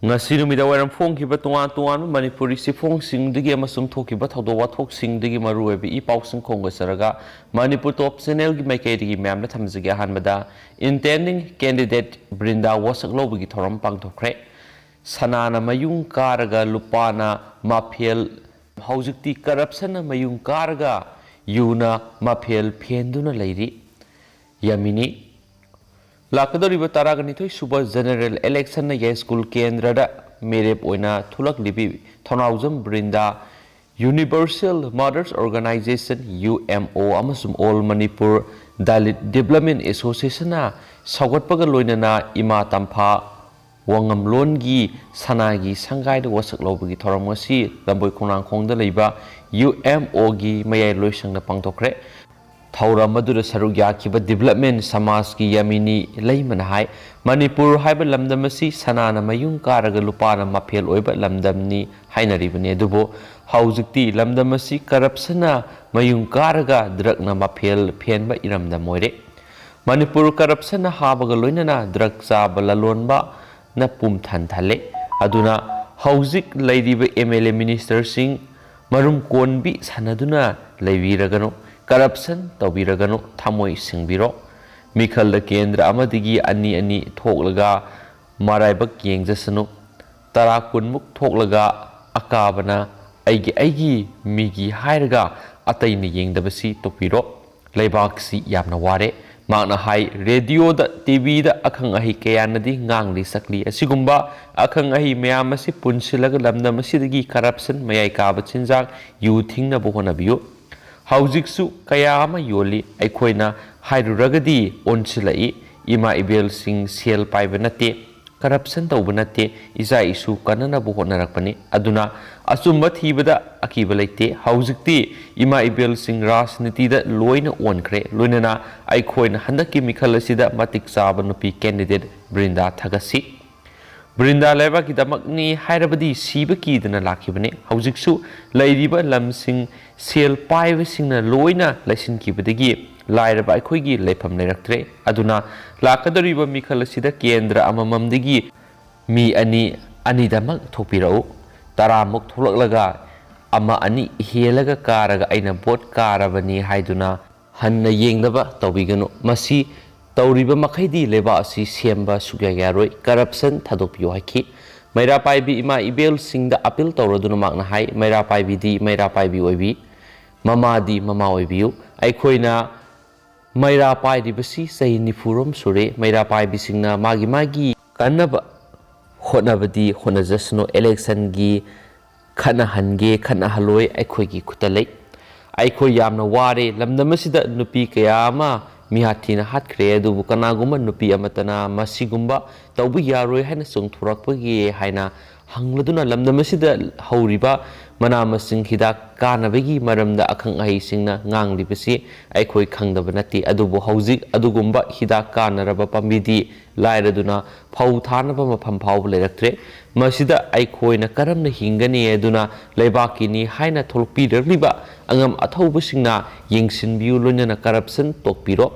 ngasi numida waram phongkiba tongan tongan manipuri sifongsingdagi amasung thokiba thawdo wathokingdagi maruebi I pausing khongasaraga manipur top channel gi maikaidagi mamna thamjage hanbada intending candidate Brinda Wasaklobugi thoram pangthokre sanana mayung karaga lupana mafel haujikti corruption mayung karaga yuna mafel phenduna leiri yamini लाकदोरिबा तारागनिथोय सुबा general election या school केंद्रदा मेरेप ओइना थुलक लिबि Thounaojam Brinda universal mothers organisation UMO अमसुम all Manipur Dalit development association सौगटपग लोइनना इमा तंफा वंगमलोनगी सनागी संगाइद वसकलौबगी थरमसी लंबोय खोनांखोंदा लेबा UMO गी मयाय लोइसंगना पांगथोखरे थौरा मधुर सरुक याखिबा डेवलपमेंट समाज की यमिनी लेमन हाय मणिपुर हाइबा लमदमसी सनाना मयुंग कारगा लुपाना मफेल ओइबा लमदमनी हाइनरिबने दुबो हौजिकती लमदमसी करप्शना मयुंग कारगा ड्रगना मफेल फेनबा इरमदा मोइरे मणिपुर करप्शना हाबगा लोइनना ड्रग चाबा ललोनबा न पुमथान थाले अदुना हौजिक लैदिबा MLA मिनिस्टर सिंह मरुम कोनबी सनदुना लैबिरगनो करप्शन तौबीरगनो थमोय सिंबिरो मिखल केंद्र अमदिगी अनि अनि थोकलगा मारायबक येंगजसनु तरा कुनमुक थोकलगा अकाबना ऐगी मिगी हायरगा अतैनि येंगदबसी तोपिरो लेबाक्सी यामना वारे माना हाय रेडियो द टीवी द अखंग अहि कयानदी ngang sakli asigumba akhang ahi mayam asi punsilaga lamdam asidagi corruption mayai kaba chinjak yu thingna bohona biyo हौजिकसु कयामा योली अखोइना हाइरुरगदी ओनसिलाई इमा इबेल सिंह सेल पाइब नते करप्शन तौब नते इजा इशु कनना बोहनरकपने अदुना असुम्ब थीबदा अकीब लेते हौजिकती इमा इबेल सिंह राजनीतिदा लोइना ओनख्रे लोइनना अखोइना हंदकी मिखल असिदा मतिक चाबा नुपी कैंडिडेट ब्रिंदा थगसी ब्रिंदा लेबा की दमकनी हायरबदी सीब कीदना लाखिबने हौजिकसु लैरिबा लमसिंग सेल पाइबसिंगना लोइना लैसिन कीबदगी लाइरबा अखोइगी लेफम लेरक्त्रे अदुना लाकदरिबा मिखल असिदा केंद्र अमममदगी मी अनि अनिदमक थोपिरौ तरामुक थोलकलगा अमा अनि हेलगा कारगा अइना बोट कारबनी हाइदुना हन्ना येंगदबा तौबिगनो मसी तौरीब मखैदी लेबा असि सेम्बा सुग्या यारोय करप्शन थादोपियो हाखि मैरा पाइबी इमा इबेल सिंगदा अपील तौरदुना मागना हाय मैरा पाइबी दी मैरा पाइबी ओइबी ममादी ममा ओइबियु अखोइना मैरा पाइदिबसी सही निफुरम सुरे मैरा पाइबी सिंगना मागी मागी कन्नब होनबदी होनजसनो इलेक्शन गी खना हनगे खना हलोय अखोइगी खुतलै अखोइ यामना वारे लमदमसिदा नुपी कयामा मिहाथीना हात्ख्रे अदुबु कनागुम्बा नुपी अमतना मसिगुम्बा तौबु यारोय हाइना सोंथुरकपगी हाइना हंगलदुना लमदमसिदा हौरिबा मनामसिंग हिदाक कानबगी मरमदा अखंग अहिसिंगना nganglibasi अखोइ खंगदब नति अदुबु हौजिक अदुगुम्बा हिदाक कानरबा पम्बिदी लाइरदुना फौ थानबा मफम फाव लेरक्त्रे मसिदा अखोइना करमना हिंगनी अदुना लेबाकिनी हाइना थोलपिरलिबा अंगम अथौबसिंगना येंगसिनबियु लोइनना करप्शन तोकपिरो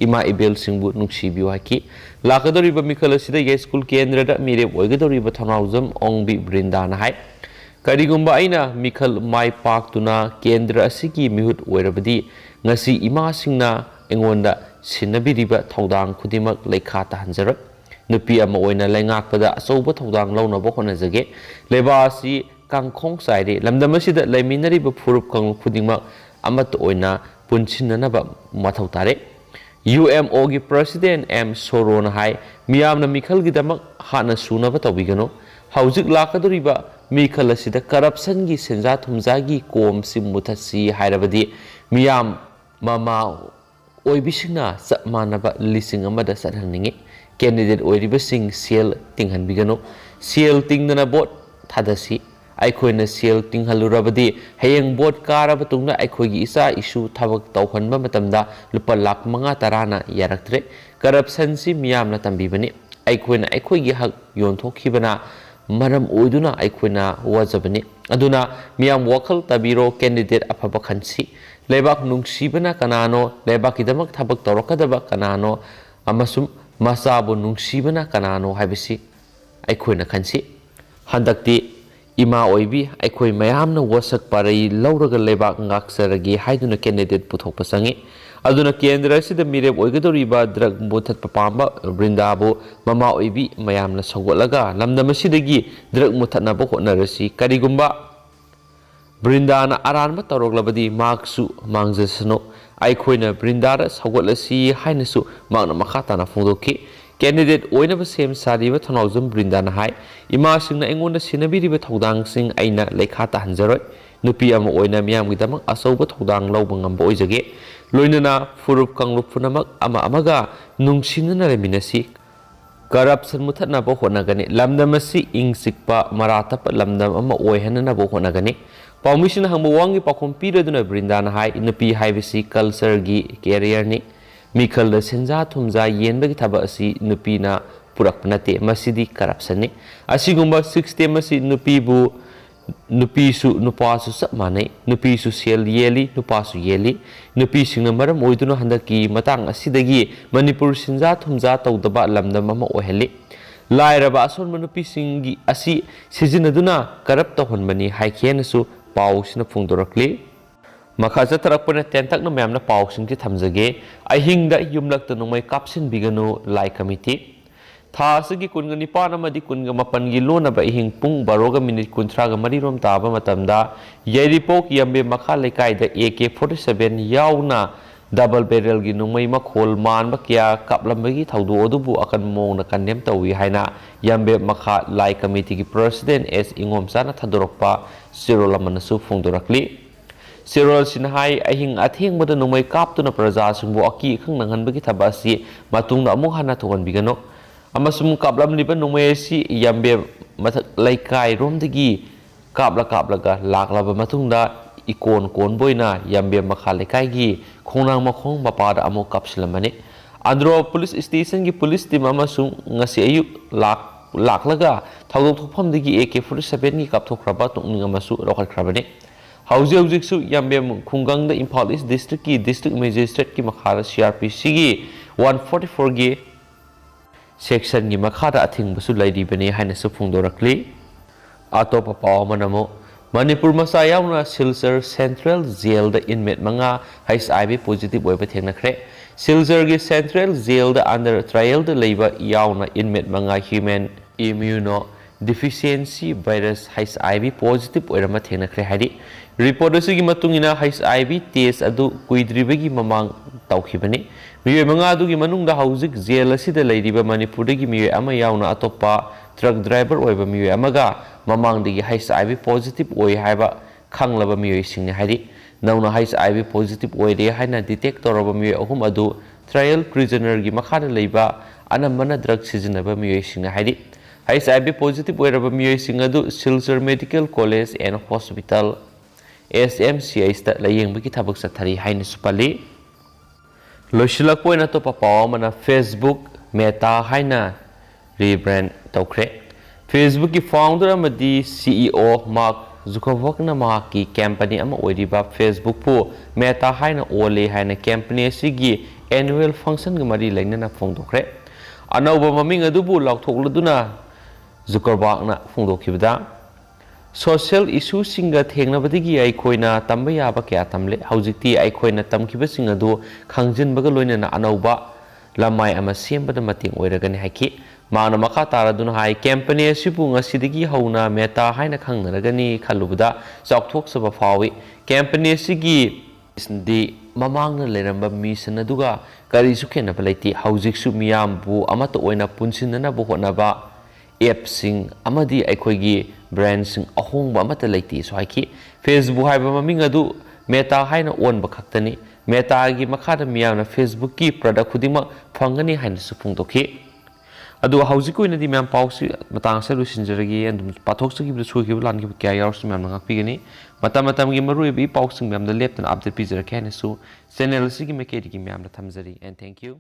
इमा इबेल सिंहबु नुक्सिबियु हाकि लाकदोरिबा मिखल असिदा ये स्कूल केंद्रदा मिरे ओइगदोरिबा थनाउजम ओंगबी ब्रिंदाना हाय करिगुम्बा अइना मिखल माइ पाक्तुना केंद्र असिगी मिहुत ओइरबदी ngasi इमा सिंगना एंगोंदा सिनबिरिबा थौदांग खुदिमक लेखा ताहनजर नुपी अमा ओइना लेंगाकपदा अचौबा थौदांग लौनबा होनजगे लेबा असि कांखोंग साइरे लमदमसिदा लेमिनरिबा फुरुप कंग खुदिमक अमत ओइना पुनसिननबा मथौ तारे UMO की प्रेसिडेंट M सोरोन हाय मियामना मिखल की दमक हाना सुनबा तौबिगनो हौजिक लाकदोरिबा मिखल असिदा करप्शन की सेंजा थुमजागी कोम सि मुथसी हायरबदी मियाम ममा ओइबिसिंगना चमानबा लिसिंग अमदा सदहंनिंगे कैंडिडेट ओइरिबा सिंग सेल तिंगहनबिगनो सेल तिंगदना बोट थादसी अखोइना सेल तिंगहलुरबदी हयेंग बोट कारब तुंगना अखोइगी इसा इशू थबक तौहनबा मतमदा लुपा लाख 5 यारक्त्रे करप्शन सि मियामना तंबिबनी अखोइना अखोइगी हक योनथोखिबना मरम ओइदुना अखोइना वाजबनी अदुना मियाम वखल तबिरो कैंडिडेट अफबा खनसी लेबाक नुंगसिबना कनानो लेबाकिदमक थबक तौरकदबा कनानो अमसुम मसाबु नुंगसिबना कनानो हाइबसी अखोइना खनसी हंदक्ति इमा ओइबी अखोई मयामना वसक पारई लौरगा लेबाक ngaksaragi haiduna candidate puthokpa sangi aduna kendra sida mireb oigadoriba drug muthat papamba brindabu mama oibi mayamna sogolaga lamdamasidagi drug muthatna bo honarasi karigumba brindana aranba toroglabadi maksu mangjesno aikoina brindara sogolasi hainasu magna makhatana phongdoki candidate oinaba sem sariba thonawjum brindana hai ima singna engonda sinabiriba thodang sing aina lekha ta hanjaroi nupi ama oina miyam gidamak asauba thodang lawba ngamba oijage loinana furup kanglup punamak ama amaga nungsinna reminasi corruption muthatna bo honagani lamdamasi ingsikpa maratapa lamdam ama oihanna bo honagani pawmission hangbo wangi pakhom piraduna brindana hai nupi haibisi culture gi career ni Mikal da senja thumja yenbagi thaba asi nupina purak nate masidi corruption ni asigumba 6 masi nupi su nupa su sap manai nupi su sel yeli nupa su yeli nupi singna maram oiduna handaki matang asidagi manipur senja thumja tawdaba lamdam ama oheli lairaba ason manupi singi asi sijinaduna corrupt tawhonbani haikhenasu pawsina phungdorakli Makhaja tarakpana tentakna mayamna pawsingki thamjage ahingda yumlakta nungmai kapsin biganu lai committee tha asigi kunga nipan amadi kunga mapan gi lonaba ahing pung baroga minute kunthraga marirom taba matamda yairipok yambe makha lekaida AK47 yauna double barrel gi nungmai makhol manba kya kaplambagi thaudu odubu akan mongna kandem tawi haina yambe makha lai committee gi president S ingomsana thadorokpa sirolamanasu phongdorakli Sirol sinhai ahing athing bada numai kaptuna praja sungbo aki khang nanghanbagi thabasi matungna amuk hana thogan bigano amasum kaplam liba numai si yambe mathak laikai romdagi kapla laklaba matungda ikon boina yambe makha laikai gi khongnang makhong bapada amuk kapsilamani andro police station gi police team amasung ngasi ayuk laklaga thawdok thokphamdagi AK47 gi kapthokraba tungning amasu rokhatkrabani Hauzi su yambe khungang da Imphal East District ki District Magistrate ki makhara CRPC gi 144 gi section gi makhara athing basu laidi bani haina su phungdorakli atopa paw manamo Manipur masa yauna Silchar Central Jail da inmate manga HIV positive oiba thengnakhre Silchar gi Central Jail da under trial da leiba yauna inmate manga human immuno deficiency virus HIV positive oirama thengnakhre hari report asigi matungina HIV test adu kuidribagi mamang tawkhibani miyoy manga adugi manungda hauzik jail asida leiriba manipurdagi miyoy ama yauna atopa truck driver oiba miyoy amaga mamangdagi HIV positive oi haiba khanglaba miyoy singni hari nauna HIV positive oire haina detect toraba miyoy ahum adu trial prisoner gi makhada leiba anamana drug sizinaba miyoy singni hari HIV positive oiraba miyoy singadu Silchar Medical College and Hospital SMCH ta layingbagi thabak sathari haina supali loisilak poina to papaw mana Facebook Meta haina rebrand tawkhre Facebook ki founder amadi CEO Mark Zuckerberg na mahaki company ama oiriba Facebook pu Meta haina ole haina company asigi annual function ga mari lainana phongdokhre anauba maming adubu laukthokladuna Zuckerberg na phongdokhibda social issue singa thengnabadigi aikoina tamba yaba kya tamle haujikti aikoina tamkibasing adu khangjinbaga loinana anauba lamai ama sembada mating oiragani haki mana makha taraduna hai company asibu ngasidigi hauna Meta haina khangnaragani khalubda chokthok saba fawi company asigi di mamangna leramba mission aduga kari sukhena balaiti haujiksu miyambu amata oina punsinana bo honaba appsing amadi aikoigi brandsing ahongba amata leiti so haiki Facebook haiba maming adu Meta haina onba khaktani Meta gi makhada miyamna Facebook ki product khudima phangani haina supung tokhi adu hauji koina di miyam pausi matang se lusinjaragi andum pathok sagi bu sugi bu lan gi kya yars miyam ngak pigani matam gi maru bi pausing miyam da leptan update pizera khaina su channel sigi mekedi gi miyam da thamjari and thank you